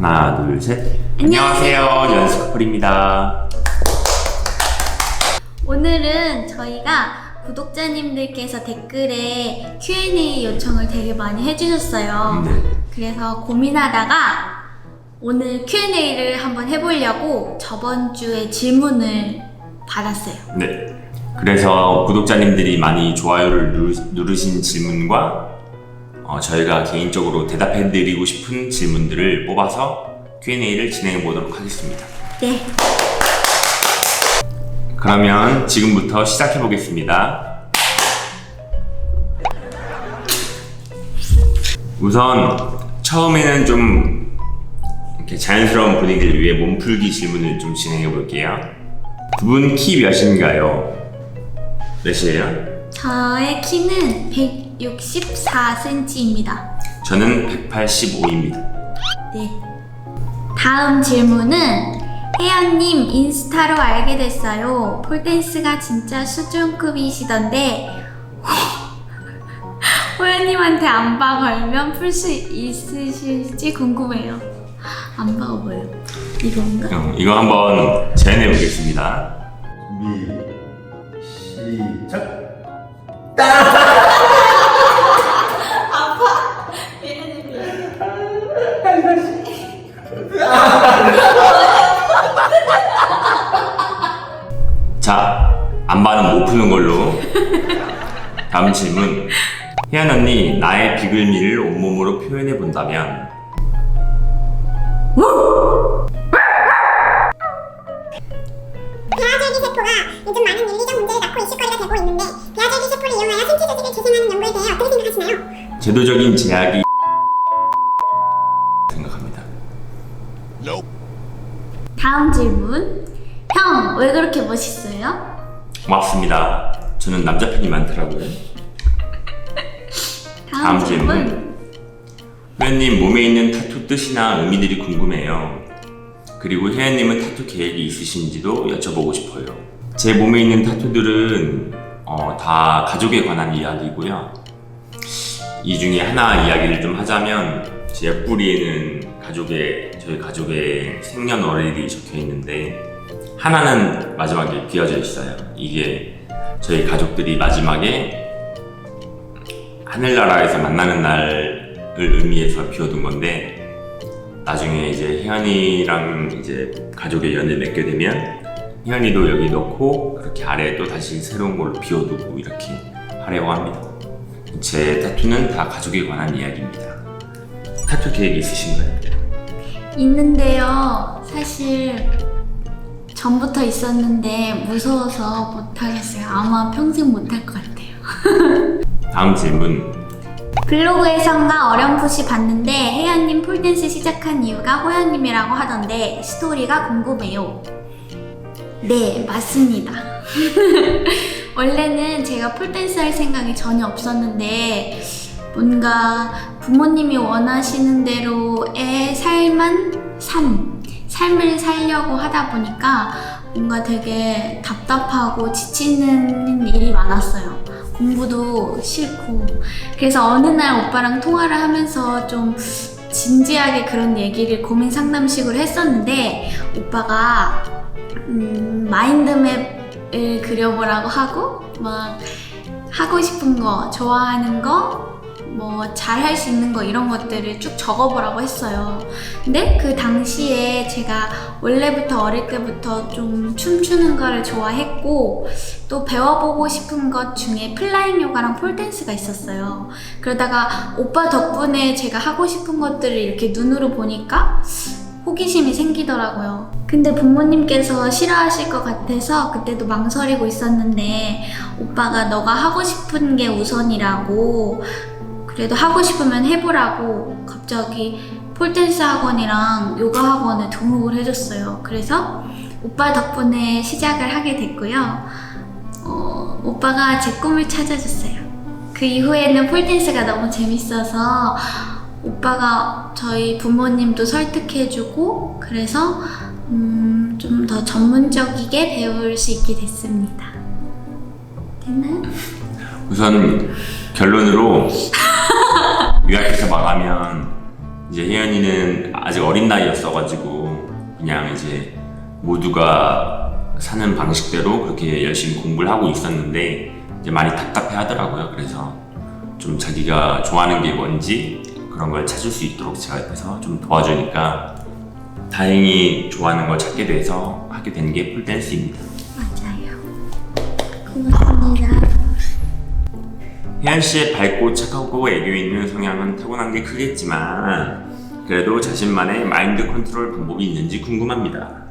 하나, 둘, 셋. 안녕하세요. 연스커플입니다. 오늘은 저희가 구독자님들께서 댓글에 Q&A 요청을 되게 많이 해주셨어요. 네. 그래서 고민하다가 오늘 Q&A를 한번 해보려고 저번 주에 질문을 받았어요. 네. 그래서 구독자님들이 많이 좋아요를 누르신 질문과 저희가 개인적으로 대답해드리고 싶은 질문들을 뽑아서 Q&A를 진행해 보도록 하겠습니다. 네. 그러면 지금부터 시작해 보겠습니다. 우선 처음에는 좀 이렇게 자연스러운 분위기를 위해 몸풀기 질문을 좀 진행해 볼게요. 두 분 키 몇인가요? 몇이에요? 저의 키는 164cm입니다. 저는 185입니다. 네. 다음 질문은 혜연님 인스타로 알게 됐어요. 폴댄스가 진짜 수준급이시던데 호연님한테 안바 걸면 풀 수 있으실지 궁금해요. 안바가 뭐예요? 이건가? 이거 한번 재현해 보겠습니다. 준비 시작. 자, 안바는 못 푸는 걸로. 다음 질문. 혜연 언니, 나의 비글미를 온몸으로 표현해 본다면? 배아줄기 세포가 요즘 많은 윤리적 문제를 낳고 이슈거리가 되고 있는데 배아줄기 세포를 이용하여 생체 조직을 재생하는 연구에 대해 어떻게 생각하시나요? 제도적인 제약이 생각합니다. 다음 질문. 형, 왜 그렇게 멋있어요? 고맙습니다. 저는 남자 팬이 많더라고요. 다음 질문. 혜연님, 몸에 있는 타투 뜻이나 의미들이 궁금해요. 그리고 혜연님은 타투 계획이 있으신지도 여쭤보고 싶어요. 제 몸에 있는 타투들은 다 가족에 관한 이야기고요. 이 중에 하나 이야기를 좀 하자면 제 옆구리에는 저희 가족의 생년월일이 적혀 있는데 하나는 마지막에 비어져 있어요. 이게 저희 가족들이 마지막에 하늘나라에서 만나는 날을 의미해서 비워둔 건데 나중에 이제 혜연이랑 이제 가족의 연을 맺게 되면 혜연이도 여기 넣고 그렇게 아래에 또 다시 새로운 걸로 비워두고 이렇게 하려고 합니다. 제 타투는 다 가족에 관한 이야기입니다. 타투 계획 있으신가요? 있는데요. 사실 전부터 있었는데 무서워서 못하겠어요. 아마 평생 못할 것 같아요. 다음 질문. 블로그에선가 어렴풋이 봤는데 혜연님 폴댄스 시작한 이유가 호연님이라고 하던데 스토리가 궁금해요. 네, 맞습니다. 원래는 제가 폴댄스 할 생각이 전혀 없었는데 뭔가 부모님이 원하시는 대로의 삶을 살려고 하다 보니까 뭔가 되게 답답하고 지치는 일이 많았어요. 공부도 싫고. 그래서 어느 날 오빠랑 통화를 하면서 좀 진지하게 그런 얘기를 고민 상담식으로 했었는데 오빠가 마인드맵을 그려보라고 하고 막 하고 싶은 거, 좋아하는 거, 뭐 잘할 수 있는 거 이런 것들을 쭉 적어보라고 했어요. 근데 그 당시에 제가 원래부터 어릴 때부터 좀 춤추는 거를 좋아했고 또 배워보고 싶은 것 중에 플라잉 요가랑 폴댄스가 있었어요. 그러다가 오빠 덕분에 제가 하고 싶은 것들을 이렇게 눈으로 보니까 호기심이 생기더라고요. 근데 부모님께서 싫어하실 것 같아서 그때도 망설이고 있었는데 오빠가 너가 하고 싶은 게 우선이라고 그래도 하고 싶으면 해보라고 갑자기 폴댄스 학원이랑 요가 학원을 등록을 해줬어요. 그래서 오빠 덕분에 시작을 하게 됐고요. 오빠가 제 꿈을 찾아줬어요. 그 이후에는 폴댄스가 너무 재밌어서 오빠가 저희 부모님도 설득해주고 그래서 좀 더 전문적이게 배울 수 있게 됐습니다. 됐나요? 우선 결론으로 요약해서 말하면 이제 혜연이는 아직 어린 나이였어가지고 그냥 이제 모두가 사는 방식대로 그렇게 열심히 공부를 하고 있었는데 이제 많이 답답해 하더라고요. 그래서 좀 자기가 좋아하는 게 뭔지 그런 걸 찾을 수 있도록 제가 옆에서 좀 도와주니까 다행히 좋아하는 걸 찾게 돼서 하게 된 게 폴댄스입니다. 맞아요. 고맙습니다. 혜연 씨의 밝고 착하고 애교 있는 성향은 타고난 게 크겠지만 그래도 자신만의 마인드 컨트롤 방법이 있는지 궁금합니다.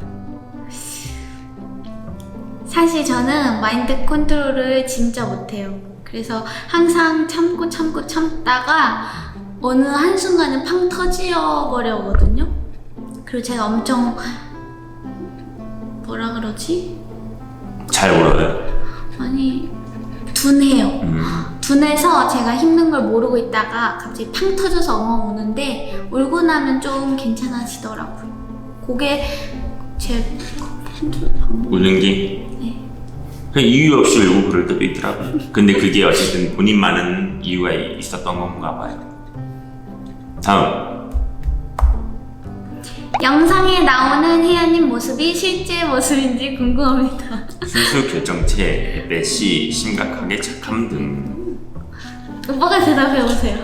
사실 저는 마인드 컨트롤을 진짜 못해요. 그래서 항상 참다가 어느 한순간에 팡 터져버려거든요. 그리고 제가 엄청 뭐라 그러지? 잘 울어요? 아니 둔해요. 둔해서 제가 힘든 걸 모르고 있다가 갑자기 팡 터져서 엉엉 우는데 울고 나면 좀 괜찮아지더라고요. 그게 제 컨트롤 방법. 우는 게? 네. 그냥 이유 없이 울고 그럴 때도 있더라고요. 근데 그게 어쨌든 본인만은 이유가 있었던 건가 봐요. 다음. 영상에 나오는 혜연님 모습이 실제 모습인지 궁금합니다. 순수 결정체, 애시, 심각하게 착함 등. 오빠가 대답해 보세요.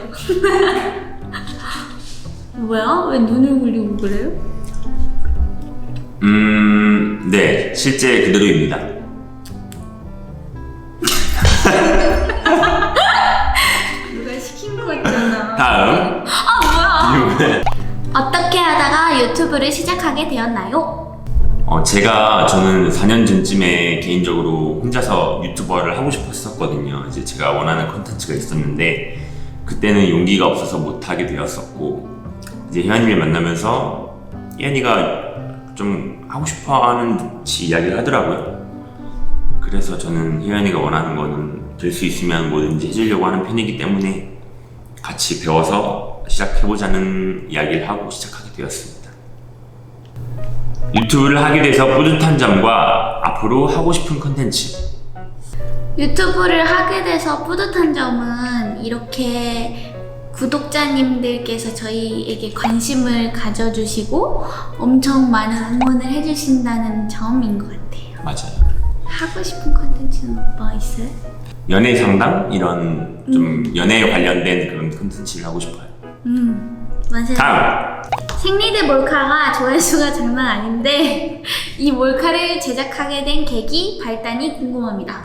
뭐야? 왜 눈을 굴리고 그래요? 네, 실제 그대로입니다. 누가 시킨 거 있잖아. 다음. 뭐야? 어떻게 하다가 유튜브를 시작하게 되었나요? 저는 4년 전쯤에 개인적으로 혼자서 유튜버를 하고 싶었었거든요. 이제 제가 원하는 콘텐츠가 있었는데 그때는 용기가 없어서 못하게 되었었고 이제 혜연이를 만나면서 혜연이가 좀 하고 싶어하는 듯이 이야기를 하더라고요. 그래서 저는 혜연이가 원하는 거는 될 수 있으면 뭐든지 해주려고 하는 편이기 때문에 같이 배워서 시작해보자는 이야기를 하고 시작하게 되었습니다. 유튜브를 하게 돼서 뿌듯한 점과 앞으로 하고 싶은 컨텐츠. 유튜브를 하게 돼서 뿌듯한 점은 이렇게 구독자님들께서 저희에게 관심을 가져주시고 엄청 많은 응원을 해주신다는 점인 것 같아요. 맞아요. 하고 싶은 컨텐츠는 오빠 있어요? 연애 상담? 이런 좀 연애에 관련된 그런 컨텐츠를 하고 싶어요. 맞아요. 다음! 생리대 몰카가 조회수가 장난 아닌데 이 몰카를 제작하게 된 계기, 발단이 궁금합니다.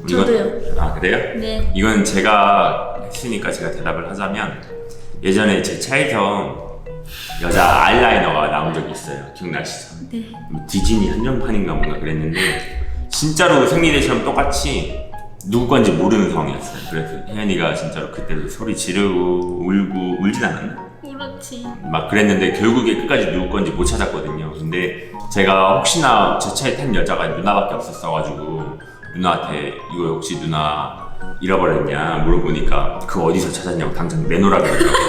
저도요. 아, 그래요? 네. 이건 제가 했으니까 제가 대답을 하자면 예전에 제 차에서 여자 아이라이너가 나온 적이 있어요. 기억나시죠? 네. 디즈니 한정판인가 뭔가 그랬는데 진짜로 생리대처럼 똑같이 누구 건지 모르는 상황이었어요. 그래서 혜연이가 진짜로 그때도 소리 지르고 울고 울진 않았나? 그렇지. 막 그랬는데 결국에 끝까지 누구 건지 못 찾았거든요. 근데 제가 혹시나 제 차에 탄 여자가 누나밖에 없었어가지고 누나한테 이거 혹시 누나 잃어버렸냐 물어보니까 그거 어디서 찾았냐고 당장 내놓으라 그러더라고요.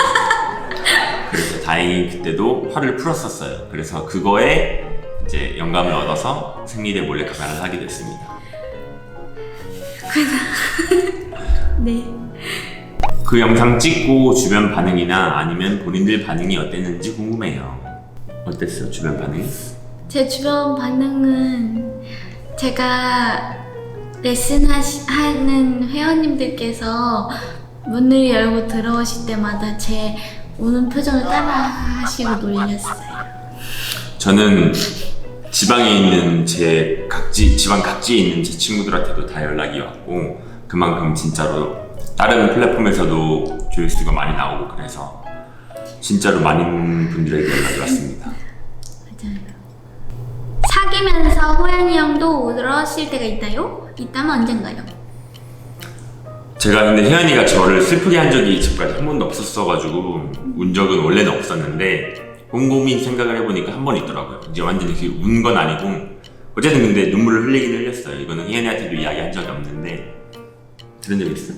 그래서 다행히 그때도 화를 풀었었어요. 그래서 그거에 이제 영감을 얻어서 생리대 몰래카메라를 하게 됐습니다. 네. 그 영상 찍고 주변 반응이나 아니면 본인들 반응이 어땠는지 궁금해요. 어땠어요, 주변 반응이? 제 주변 반응은 제가 레슨하는 회원님들께서 문을 열고 들어오실 때마다 제 우는 표정을 따라 하시고 놀렸어요. 저는 지방에 있는 지방 각지에 있는 제 친구들한테도 다 연락이 왔고 그만큼 진짜로 다른 플랫폼에서도 조회수가 많이 나오고 그래서 진짜로 많은 분들에게 연락이 왔습니다. 맞아요. 사귀면서 호연이 형도 울었을 때가 있나요? 있다면 언젠가요? 제가 근데 혜연이가 저를 슬프게 한 적이 지금까지 한 번도 없었어가지고 운 적은 원래는 없었는데 곰곰이 생각을 해보니까 한 번 있더라고요. 이제 완전히 운 건 아니고 어쨌든 근데 눈물을 흘리긴 흘렸어요. 이거는 혜연이한테도 이야기한 적이 없는데 들은 적 있어?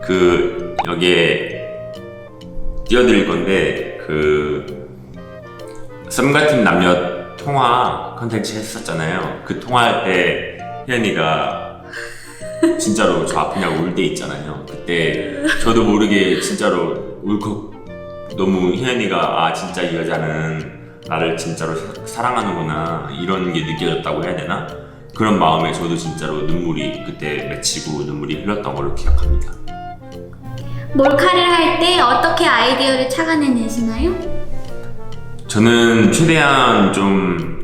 그 여기에 띄워드릴 건데 그 썸 같은 남녀 통화 컨텐츠 했었잖아요. 그 통화할 때 혜연이가 진짜로 저 아프냐고 울 때 있잖아요. 그때 저도 모르게 진짜로 울컥 너무 혜연이가 진짜 이 여자는 나를 진짜로 사랑하는구나 이런 게 느껴졌다고 해야 되나? 그런 마음에 저도 진짜로 눈물이 그때 맺히고 눈물이 흘렀던 걸로 기억합니다. 몰카를 할 때 어떻게 아이디어를 착안해내시나요? 저는 최대한 좀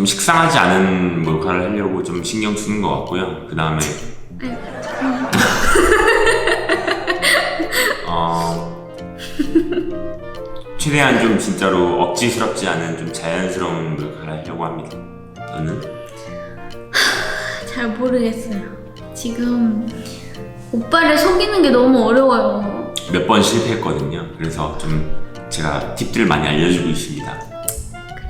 식상하지 않은 몰카를 하려고 좀 신경 쓰는 것 같고요. 그 다음에 최대한 좀 진짜로 억지스럽지 않은 좀 자연스러운 몰카를 하려고 합니다. 저는 잘 모르겠어요. 지금 오빠를 속이는 게 너무 어려워요. 몇 번 실패했거든요. 그래서 좀 제가 팁들을 많이 알려주고 있습니다.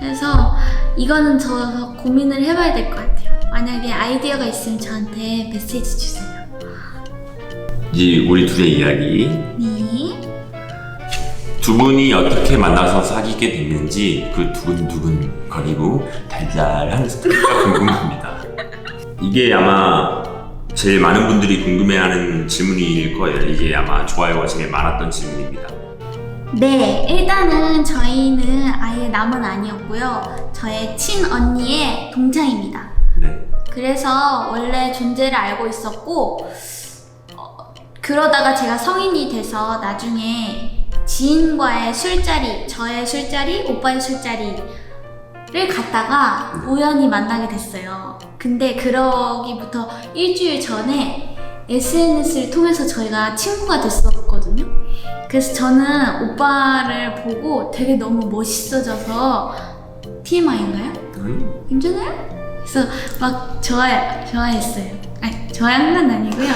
그래서 이거는 저 고민을 해봐야 될 것 같아요. 만약에 아이디어가 있으면 저한테 메시지 주세요. 이제 우리 둘의 이야기. 네. 두 분이 어떻게 만나서 사귀게 됐는지 그 두근두근 거리고 달달한 스토리가 궁금합니다. 이게 아마 제일 많은 분들이 궁금해하는 질문일 거예요. 이게 아마 좋아요가 제일 많았던 질문입니다. 네, 일단은 저희는 아예 남은 아니었고요. 저의 친언니의 동창입니다. 네. 그래서 원래 존재를 알고 있었고 그러다가 제가 성인이 돼서 나중에 지인과의 술자리, 저의 술자리, 오빠의 술자리를 갔다가 우연히 만나게 됐어요. 근데 그러기부터 일주일 전에 SNS를 통해서 저희가 친구가 됐었거든요. 그래서 저는 오빠를 보고 되게 너무 멋있어져서 TMI인가요? 괜찮아요? 그래서 막 좋아했어요. 아니, 좋아한 건 아니고요.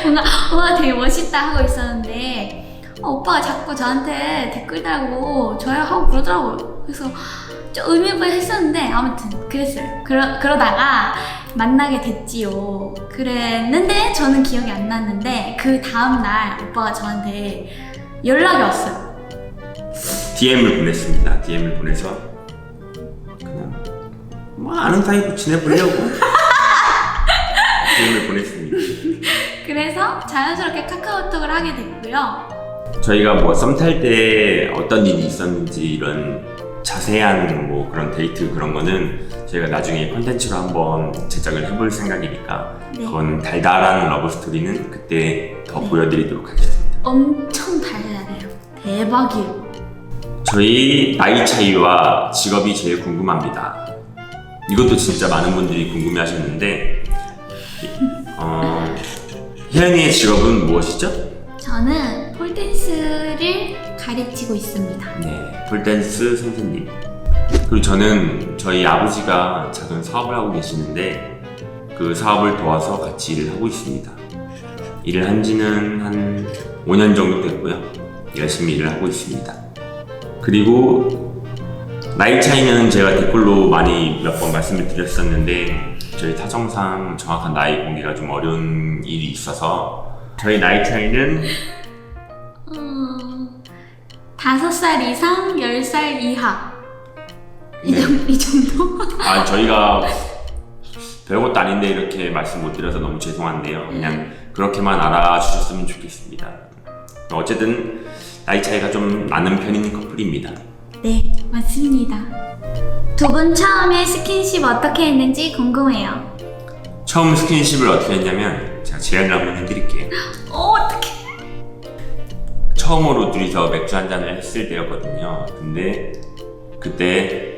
뭔가 와 되게 멋있다 하고 있었는데 오빠가 자꾸 저한테 댓글 달고 좋아하고 그러더라고요. 그래서 좀 의미부여했었는데 아무튼 그랬어요. 그러다가 만나게 됐지요. 그랬는데 저는 기억이 안 났는데 그 다음날 오빠가 저한테 연락이 왔어요. DM을 보냈습니다. DM을 보내서 그냥 뭐 아는 사이로 지내보려고 DM을 보냈습니다. 그래서 자연스럽게 카카오톡을 하게 됐고요. 저희가 뭐 썸 탈 때 어떤 일이 있었는지 이런 자세한 뭐 그런 데이트 그런 거는 저희가 나중에 컨텐츠로 한번 제작을 해볼 생각이니까 네. 그건 달달한 러브 스토리는 그때 더 보여드리도록 하겠습니다. 엄청 달달해요. 대박이에요. 저희 나이 차이와 직업이 제일 궁금합니다. 이것도 진짜 많은 분들이 궁금해하셨는데 혜연이의 직업은 무엇이죠? 저는 폴댄스를 가르치고 있습니다. 네, 폴댄스 선생님. 그리고 저는 저희 아버지가 작은 사업을 하고 계시는데 그 사업을 도와서 같이 일을 하고 있습니다. 일을 한 지는 한 5년 정도 됐고요. 열심히 일을 하고 있습니다. 그리고 나이 차이는 제가 댓글로 많이 몇 번 말씀을 드렸었는데 저희 사정상 정확한 나이 공개가 좀 어려운 일이 있어서 저희 나이 차이는 5살 이상, 10살 이하. 이 정도? 저희가 별것도 아닌데 이렇게 말씀 못 드려서 너무 죄송한데요. 그냥 그렇게만 알아주셨으면 좋겠습니다. 어쨌든 나이 차이가 좀 나는 편인 커플입니다. 네, 맞습니다. 두 분 처음에 스킨십 어떻게 했는지 궁금해요. 처음 스킨십을 어떻게 했냐면 제가 제안을 한번 해드릴게요. 어떡해. 처음으로 둘이서 맥주 한 잔을 했을 때였거든요. 근데 그때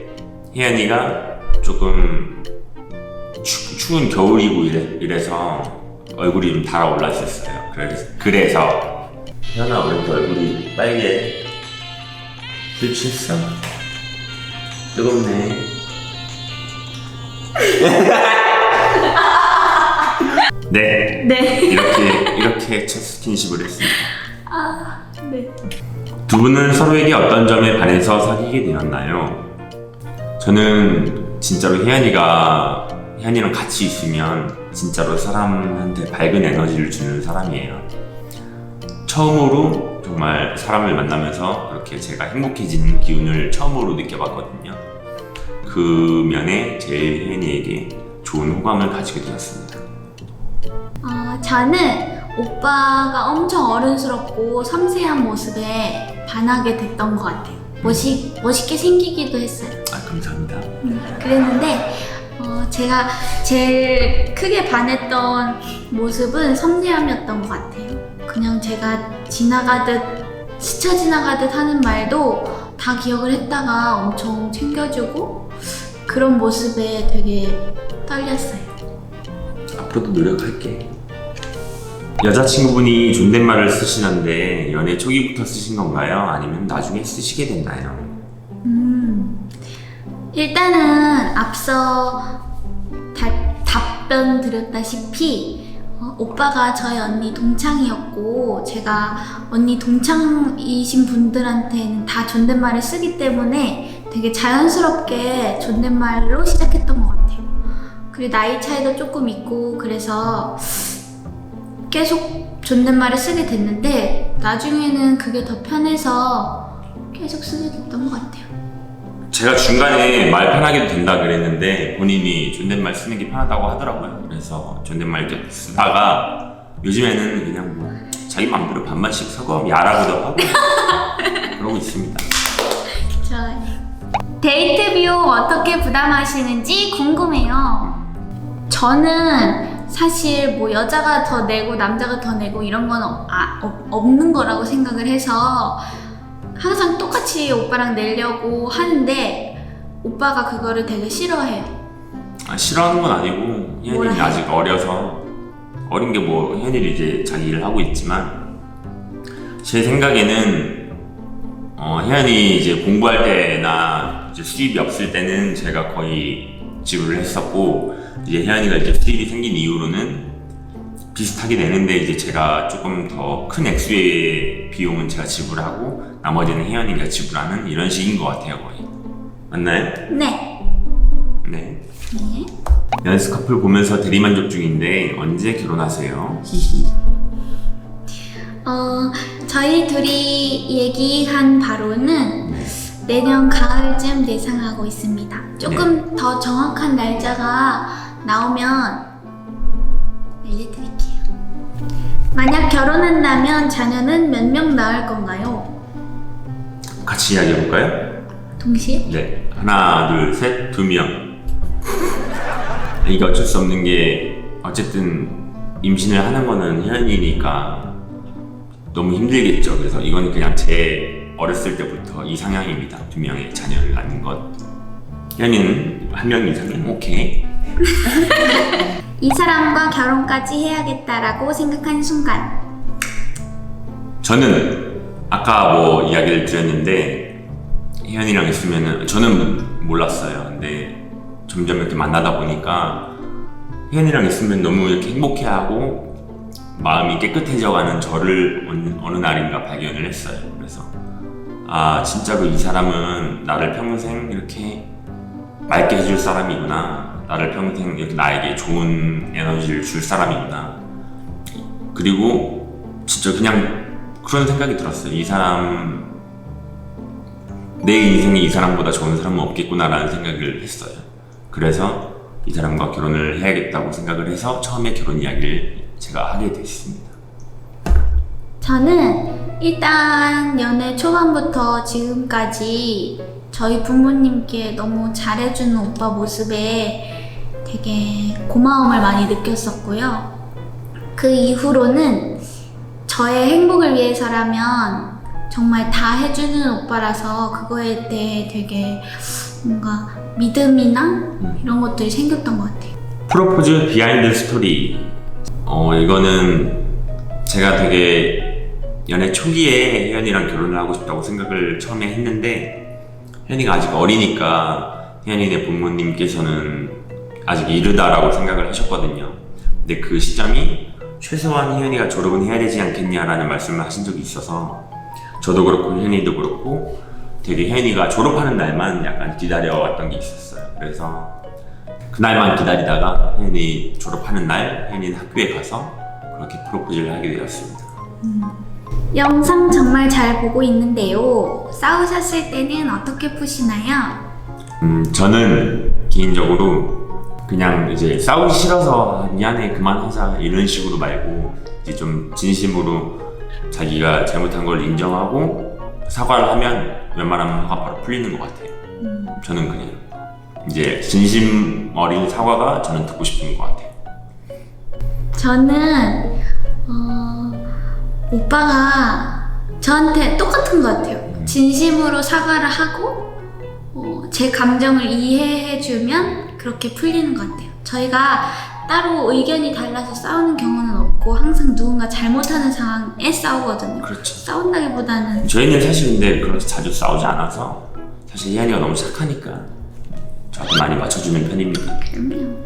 혜연이가 조금 추운 겨울이고 이래서 얼굴이 좀 달아올라 있었어요. 그래서 혜연아 왜 이렇게 얼굴이 빨개? 술 취했어? 뜨겁네. 네. 네. 이렇게 첫 스킨십을 했습니다. 네. 두 분은 서로에게 어떤 점에 반해서 사귀게 되었나요? 저는 진짜로 혜연이랑 같이 있으면 진짜로 사람한테 밝은 에너지를 주는 사람이에요. 처음으로 정말 사람을 만나면서 그렇게 제가 행복해지는 기운을 처음으로 느껴봤거든요. 그 면에 제일 혜연이에게 좋은 호감을 가지게 되었습니다. 저는 오빠가 엄청 어른스럽고 섬세한 모습에 반하게 됐던 것 같아요. 멋있게 생기기도 했어요. 아, 감사합니다. 그랬는데 제가 제일 크게 반했던 모습은 섬세함이었던 것 같아요. 그냥 제가 스쳐 지나가듯 하는 말도 다 기억을 했다가 엄청 챙겨주고 그런 모습에 되게 떨렸어요. 앞으로도 노력할게. 여자친구분이 존댓말을 쓰시던데 연애 초기부터 쓰신 건가요? 아니면 나중에 쓰시게 됐나요? 일단은 앞서 답변 드렸다시피 오빠가 저희 언니 동창이었고 제가 언니 동창이신 분들한테는 다 존댓말을 쓰기 때문에 되게 자연스럽게 존댓말로 시작했던 것 같아요. 그리고 나이 차이도 조금 있고 그래서 계속 존댓말을 쓰게 됐는데 나중에는 그게 더 편해서 계속 쓰게 됐던 것 같아요. 제가 중간에 말 편하게도 된다 그랬는데 본인이 존댓말 쓰는 게 편하다고 하더라고요. 그래서 존댓말 이렇게 쓰다가 요즘에는 그냥 뭐 자기 마음대로 반반씩 섞어 야라고도 하고 그러고 있습니다. 좋아요. 데이트 비용 어떻게 부담하시는지 궁금해요. 저는 사실 뭐 여자가 더 내고 남자가 더 내고 이런 건 없는 거라고 생각을 해서 항상 똑같이 오빠랑 내려고 하는데 오빠가 그거를 되게 싫어해요. 싫어하는 건 아니고 혜연이는 아직 어려서 어린 게 뭐 혜연이는 이제 자기 일을 하고 있지만 제 생각에는 혜연이 이제 공부할 때나 이제 수입이 없을 때는 제가 거의 지불을 했었고 이제 혜연이가 이제 수입이 생긴 이후로는 비슷하게 내는데 이제 제가 조금 더 큰 액수의 비용은 제가 지불하고 나머지는 혜연이가 지불하는 이런 식인 것 같아요. 거의 맞나요? 네. 네. 연스 커플 보면서 대리만족 중인데 언제 결혼하세요? 히히. 저희 둘이 얘기한 바로는 내년 가을쯤 예상하고 있습니다. 조금 더 정확한 날짜가 나오면 알려드릴게요. 만약 결혼한다면 자녀는 몇 명 낳을 건가요? 같이 이야기해볼까요? 동시에? 네. 하나, 둘, 셋, 2명. 이게 어쩔 수 없는 게 어쨌든 임신을 하는 거는 혜연이니까 너무 힘들겠죠. 그래서 이건 그냥 제 어렸을 때부터 이상향입니다. 2명의 자녀를 낳는 것. 혜연이는 1명 이상이면 오케이. 이 사람과 결혼까지 해야겠다라고 생각한 순간. 저는 아까 뭐 이야기를 드렸는데 혜연이랑 있으면은 저는 몰랐어요. 근데 점점 이렇게 만나다 보니까 혜연이랑 있으면 너무 이렇게 행복해하고 마음이 깨끗해져가는 저를 어느 날인가 발견을 했어요. 그래서 아 진짜로 이 사람은 나를 평생 이렇게 맑게 해줄 사람이구나. 나를 평생 이렇게 나에게 좋은 에너지를 줄 사람이구나. 그리고 진짜 그냥 그런 생각이 들었어요. 이 사람 내 인생에 이 사람보다 좋은 사람은 없겠구나라는 생각을 했어요. 그래서 이 사람과 결혼을 해야겠다고 생각을 해서 처음에 결혼 이야기를 제가 하게 됐습니다. 저는 일단 연애 초반부터 지금까지 저희 부모님께 너무 잘해주는 오빠 모습에 되게 고마움을 많이 느꼈었고요. 그 이후로는 저의 행복을 위해서라면 정말 다 해주는 오빠라서 그거에 대해 되게 뭔가 믿음이나 이런 것들이 생겼던 것 같아요. 프로포즈 비하인드 스토리. 이거는 제가 되게 연애 초기에 혜연이랑 결혼을 하고 싶다고 생각을 처음에 했는데 혜연이가 아직 어리니까 혜연이네 부모님께서는 아직 이르다라고 생각을 하셨거든요. 근데 그 시점이 최소한 혜연이가 졸업은 해야 되지 않겠냐라는 말씀을 하신 적이 있어서 저도 그렇고 혜연이도 그렇고 되게 혜연이가 졸업하는 날만 약간 기다려왔던 게 있었어요. 그래서 그날만 기다리다가 혜연이 졸업하는 날 혜연이는 학교에 가서 그렇게 프로포즈를 하게 되었습니다. 영상 정말 잘 보고 있는데요. 싸우셨을 때는 어떻게 푸시나요? 저는 개인적으로 그냥 이제 싸우기 싫어서 미안해 그만하자 이런 식으로 말고 이제 좀 진심으로 자기가 잘못한 걸 인정하고 사과를 하면 웬만하면 화가 바로 풀리는 것 같아요. 저는 그냥 이제 진심 어린 사과가 저는 듣고 싶은 것 같아요. 저는 오빠가 저한테 똑같은 것 같아요. 진심으로 사과를 하고 제 감정을 이해해주면 그렇게 풀리는 것 같아요. 저희가 따로 의견이 달라서 싸우는 경우는 없고 항상 누군가 잘못하는 상황에 싸우거든요. 그렇죠. 싸운다기보다는 저희는 사실 근데 그렇게 자주 싸우지 않아서 사실 혜연이가 너무 착하니까 저한테 많이 맞춰주는 편입니다. 그럼요.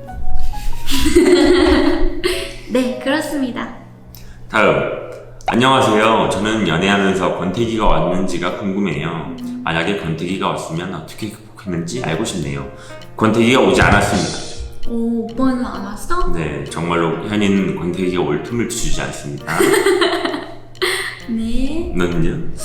네, 그렇습니다. 다음, 안녕하세요. 저는 연애하면서 권태기가 왔는지가 궁금해요. 만약에 권태기가 왔으면 어떻게 극복했는지 알고 싶네요. 권태기가 오지 않았습니다. 오, 오빠는 안 왔어? 네, 정말로 혜연이는 권태기가 올 틈을 주지 않습니다. 네. 너는요?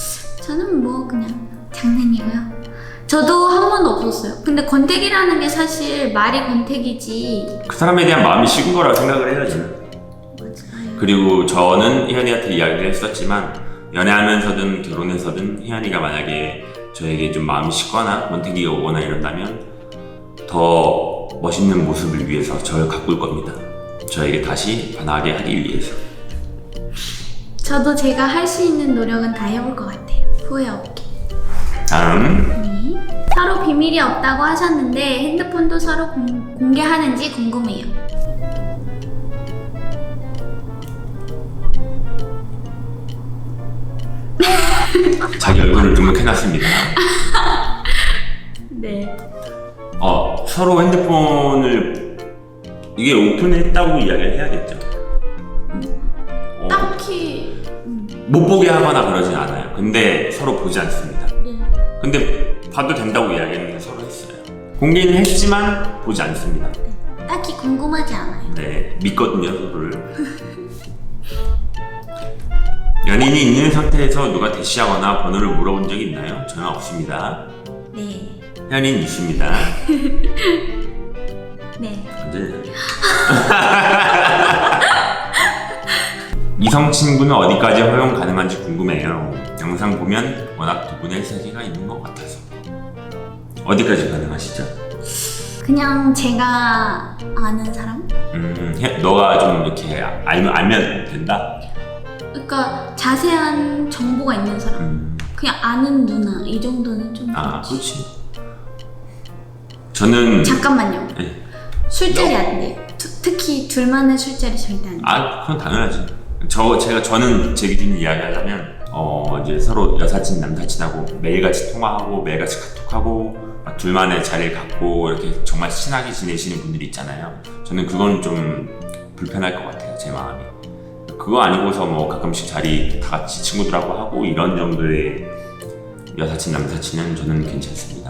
저는 뭐 그냥 장난이고요. 저도 한 번도 없었어요. 근데 권태기라는 게 사실 말이 권태기지. 그 사람에 대한 마음이 식은 거라고 생각을 해야지. 맞아요. 그리고 저는 혜연이한테 이야기를 했었지만 연애하면서든 결혼해서든 혜연이가 만약에 저에게 좀 마음이 식거나 권태기가 오거나 이런다면 더 멋있는 모습을 위해서 저를 가꿀 겁니다. 저에게 다시 반하게 하기 위해서. 저도 제가 할 수 있는 노력은 다 해볼 것 같아요. 후회 없게. 다음, 네. 서로 비밀이 없다고 하셨는데 핸드폰도 서로 공개하는지 궁금해요. 자기 얼굴을 등록해놨습니다. 네. 서로 핸드폰을 이게 오픈했다고 이야기를 해야겠죠. 딱히 못 보게 하거나 그러진 않아요. 근데 서로 보지 않습니다. 네. 근데 봐도 된다고 이야기는 서로 했어요. 공개는 했지만 보지 않습니다. 딱히 궁금하지 않아요. 네, 믿거든요, 서로를. 연인이 있는 상태에서 누가 대시하거나 번호를 물어본 적이 있나요? 저는 없습니다. 네. 연인 있습니다. 네. 언제? 이성 친구는 어디까지 허용 가능한지 궁금해요. 영상 보면 워낙 두 분의 세계가 있는 것 같아서. 어디까지 가능하시죠? 그냥 제가 아는 사람? 너가 좀 이렇게 알면 된다? 그러니까 자세한 정보가 있는 사람. 그냥 아는 누나 이 정도는 좀. 그렇지. 저는 잠깐만요. 네. 술자리 안 돼요. 특히 둘만의 술자리 절대 안 돼요. 그건 당연하지. 저는 제 기준 이야기하자면 이제 서로 여사친 남사친하고 매일같이 통화하고 매일같이 카톡하고 막 둘만의 자리를 갖고 이렇게 정말 친하게 지내시는 분들이 있잖아요. 저는 그건 좀 불편할 것 같아요, 제 마음이. 그거 아니고서 뭐 가끔씩 자리 다 같이 친구들하고 하고 이런 정도의 여사친 남사친은 저는 괜찮습니다.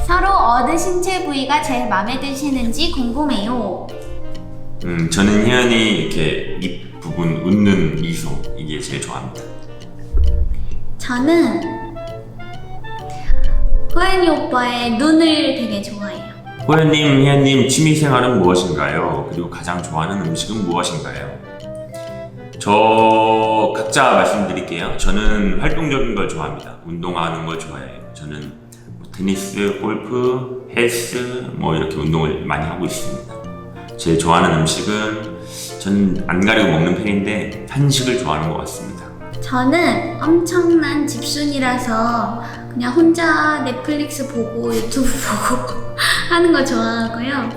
서로 어느 신체 부위가 제일 마음에 드시는지 궁금해요. 저는 혜연이 이렇게 입 부분 웃는 미소 이게 제일 좋아합니다. 저는 호연이 오빠의 눈을 되게 좋아해요. 호연님, 혜연님 취미생활은 무엇인가요? 그리고 가장 좋아하는 음식은 무엇인가요? 저 각자 말씀드릴게요. 저는 활동적인 걸 좋아합니다. 운동하는 걸 좋아해요. 저는 테니스, 골프, 헬스 뭐 이렇게 운동을 많이 하고 있습니다. 제일 좋아하는 음식은 저는 안 가리고 먹는 편인데 한식을 좋아하는 것 같습니다. 저는 엄청난 집순이라서 그냥 혼자 넷플릭스 보고 유튜브 보고 하는 거 좋아하고요.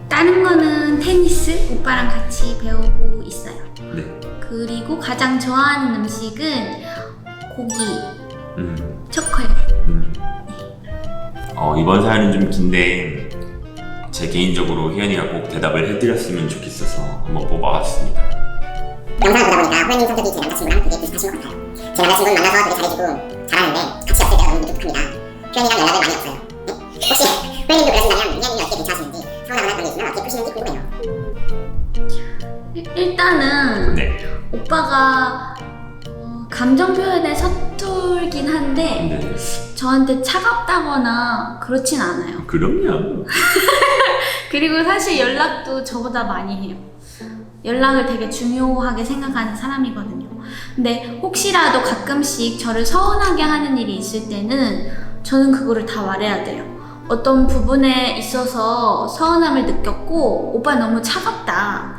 다른 거는 테니스 오빠랑 같이 배우고 있어요. 네. 그리고 가장 좋아하는 음식은 고기, 초콜릿. 이번 사연은 좀 긴데 제 개인적으로 혜연이가 꼭 대답을 해드렸으면 좋겠어서 한번 뽑아봤습니다. 영상을 보다 보니까 호연님 성격이 제 남자친구랑 되게 비슷하신 것 같아요. 제 남자친구는 만나서 되게 잘해주고 잘하는데 같이 없을 때가 너무 무뚝뚝합니다. 호연이랑 연락을 많이 없어요. 혹시 호연님도 그러신다면 혜연님이 어떻게 괜찮으시는지 서운하거나 그런 게 있으면 어떻게 푸시는지 궁금해요. 일단은 네. 오빠가 감정 표현에 서툴긴 한데 네. 저한테 차갑다거나 그렇진 않아요. 그럼요. 그리고 사실 연락도 저보다 많이 해요. 연락을 되게 중요하게 생각하는 사람이거든요. 근데 혹시라도 가끔씩 저를 서운하게 하는 일이 있을 때는 저는 그거를 다 말해야 돼요. 어떤 부분에 있어서 서운함을 느꼈고 오빠 너무 차갑다.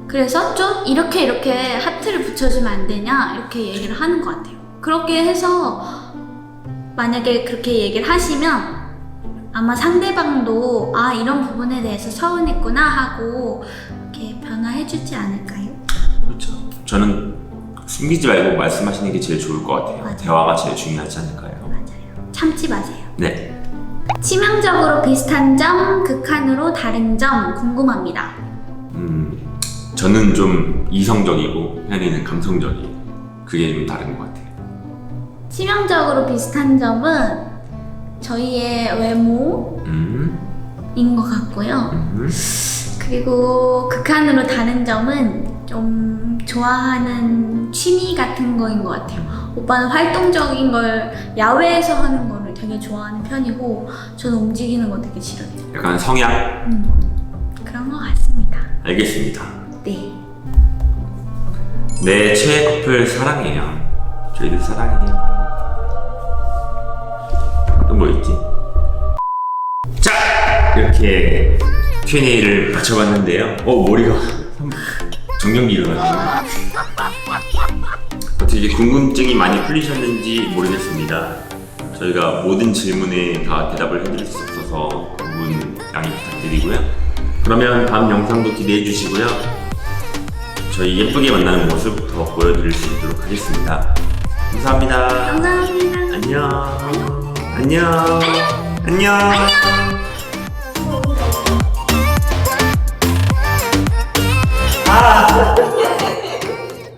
그래서 좀 이렇게 하트를 붙여주면 안 되냐 이렇게 얘기를 하는 것 같아요. 그렇게 해서 만약에 그렇게 얘기를 하시면 아마 상대방도 아 이런 부분에 대해서 서운했구나 하고 이렇게 변화해주지 않을까요? 그렇죠. 저는 숨기지 말고 말씀하시는 게 제일 좋을 것 같아요. 맞아요. 대화가 제일 중요하지 않을까요? 맞아요. 참지 마세요. 네. 치명적으로 비슷한 점, 극한으로 다른 점 궁금합니다. 저는 좀 이성적이고 현이는 감성적이에요. 그게 좀 다른 것 같아요. 치명적으로 비슷한 점은 저희의 외모인 것 같고요. 그리고 극한으로 다른 점은 좀 좋아하는 취미 같은 거인 것 같아요. 오빠는 활동적인 걸 야외에서 하는 거를 되게 좋아하는 편이고 저는 움직이는 거 되게 싫어해요. 약간 성향? 그런 것 같습니다. 알겠습니다. 네. 내 최애 커플 사랑해요. 저희들 사랑해요. 또 뭐 있지? 자! 이렇게 Q&A를 마쳐봤는데요. 머리가 정전기 일어나시네요. 어떻게 궁금증이 많이 풀리셨는지 모르겠습니다. 저희가 모든 질문에 다 대답을 해드릴 수 없어서 그 부분 양해 부탁드리고요. 그러면 다음 영상도 기대해 주시고요. 저희 예쁘게 만나는 모습 더 보여드릴 수 있도록 하겠습니다. 감사합니다. 감사합니다. 안녕. 안녕. 안녕. 아.